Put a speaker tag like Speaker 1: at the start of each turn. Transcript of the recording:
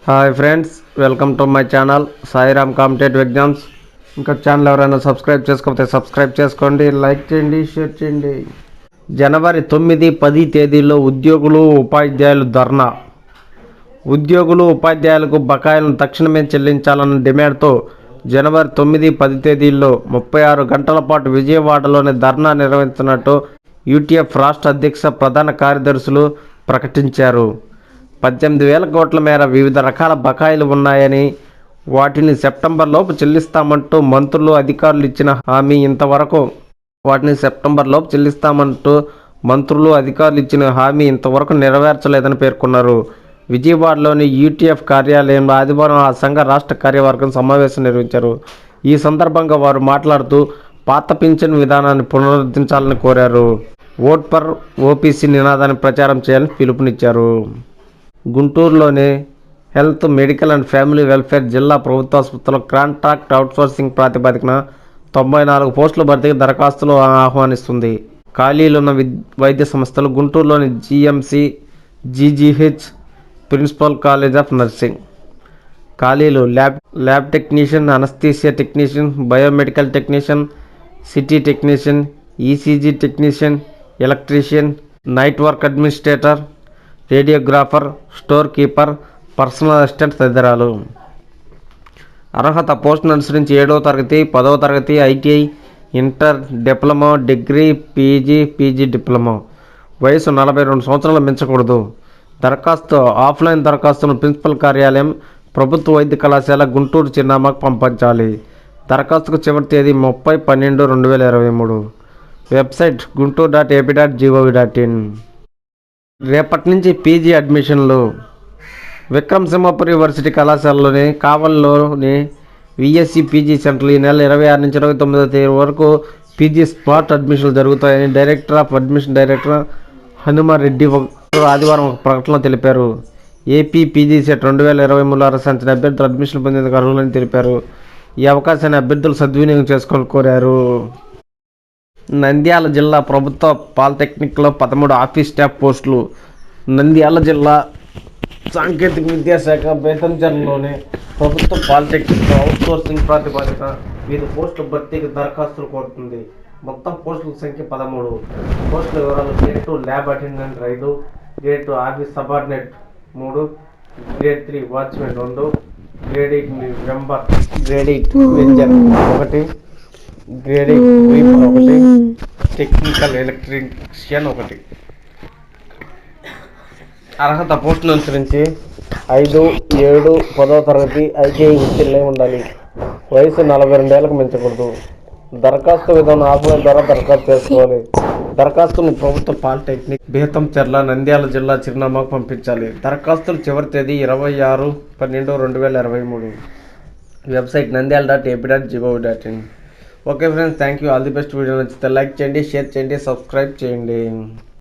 Speaker 1: Hi friends, welcome to my channel Sairam competitive exams. ఇంకా channel ఎవరైనా subscribe చేసుకోకపోతే subscribe చేసుకోండి, లైక్ చేయండి, షేర్ చేయండి. జనవరి 9, 10 తేదీల్లో ఉద్యోగులు ఉపాధ్యాయులు ధర్నా. ఉద్యోగులు ఉపాధ్యాయులకు బకాయిలను తక్షణమే చెల్లించాలన్న డిమాండ్తో జనవరి 9, 10 తేదీల్లో 36 గంటల పాటు విజయవాడలోని ధర్నా నిర్వహిస్తున్నట్టు యూటీఎఫ్ రాష్ట్ర అధ్యక్ష ప్రధాన కార్యదర్శులు ప్రకటించారు. 18,000 కోట్ల మేర వివిధ రకాల బకాయిలు ఉన్నాయని, వాటిని సెప్టెంబర్లోపు చెల్లిస్తామంటూ మంత్రులు అధికారులు ఇచ్చిన హామీ ఇంతవరకు నెరవేర్చలేదని పేర్కొన్నారు. విజయవాడలోని యూటీఎఫ్ కార్యాలయంలో ఆదివారం ఆ సంఘ రాష్ట్ర కార్యవర్గం సమావేశం నిర్వహించారు. ఈ సందర్భంగా వారు మాట్లాడుతూ పాత పింఛన్ విధానాన్ని పునరుద్ధరించాలని కోరారు. ఓట్ ఫర్ ఓపీసీ నినాదాన్ని ప్రచారం చేయాలని పిలుపునిచ్చారు. గుంటూరులోని health, medical and family welfare జిల్లా ప్రభుత్వాసుపత్రిలో కాంట్రాక్ట్ అవుట్సోర్సింగ్ ప్రాతిపదికన 94 పోస్టుల భర్తీకి దరఖాస్తులు ఆహ్వానిస్తుంది. ఖాళీలున్న వైద్య సంస్థలు గుంటూరులోని GMC, GGH, principal college of nursing. ఖాళీలు lab technician, anaesthesia technician, biomedical technician, CT technician, ECG technician, electrician, night work administrator, radiographer, store keeper, personal assistant తదితరాలు. అర్హత పోస్టును అనుసరించి 7వ తరగతి, 10వ తరగతి, ITI, inter, diploma, degree, PG diploma. వయసు 42 సంవత్సరాలు మించకూడదు. దరఖాస్తు ఆఫ్లైన్ దరఖాస్తును ప్రిన్సిపల్ కార్యాలయం, ప్రభుత్వ వైద్య కళాశాల, గుంటూరు చిరునామాకు పంపించాలి. దరఖాస్తుకు చివరి తేదీ 30/12/2023. Website guntur.ap.gov.in. రేపటి నుంచి పీజీ అడ్మిషన్లు. విక్రమసింహపురి యూనివర్సిటీ కళాశాలలోని కావలిలోని విఎస్సి పీజీ సెంటర్లు ఈ నెల 26 నుంచి 29వ తేదీ వరకు పీజీ స్పాట్ అడ్మిషన్లు జరుగుతాయని director of admission director Hanuma Reddy ఆదివారం ఒక ప్రకటనలో తెలిపారు. ఏపీ పీజీ సెట్ 2023 అర్హత అభ్యర్థులు అడ్మిషన్ పొందేందుకు అర్హులని తెలిపారు. ఈ అవకాశాన్ని అభ్యర్థులు సద్వినియోగం చేసుకోవాలని కోరారు. నంద్యాల జిల్లా ప్రభుత్వ పాలిటెక్నిక్లో 13 ఆఫీస్ స్టాఫ్ పోస్టులు. నంద్యాల జిల్లా సాంకేతిక విద్యాశాఖ బేతంచెర్లలోని ప్రభుత్వ పాలిటెక్నిక్లో అవుట్సోర్సింగ్ ప్రాతిపదిక 5 పోస్టుల భర్తీకి దరఖాస్తులు కోరుతుంది. మొత్తం పోస్టుల సంఖ్య 13. పోస్టుల వివరాలు: grade 2 lab attendant 5, grade 2 office subordinate 3, grade 3 watchmen 2, grade 8 member, grade 8 వెంజర్ 1, గ్రేడ్ 8 1, టెక్నికల్ ఎలక్ట్రీషియన్ 1. అర్హత పోస్టును అనుసరించి 5, 7, 10వ తరగతి ఐటీఐ ఉత్తీర్ణులై ఉండాలి. వయసు 42 ఏళ్లకు మించకూడదు. దరఖాస్తు విధానం ఆఫ్లైన్ ద్వారా దరఖాస్తు చేసుకోవాలి. దరఖాస్తును ప్రభుత్వ పాలిటెక్నిక్ బేతంచెర్ల, నంద్యాల జిల్లా చిరునామాకు పంపించాలి. దరఖాస్తులు చివరి తేదీ 26/12/2023. Website nandyal.ap.gov.in. Okay friends, thank you. All the best. Video నచ్చితే లైక్ చేయండి, షేర్ చేయండి, సబ్స్క్రైబ్ చేయండి.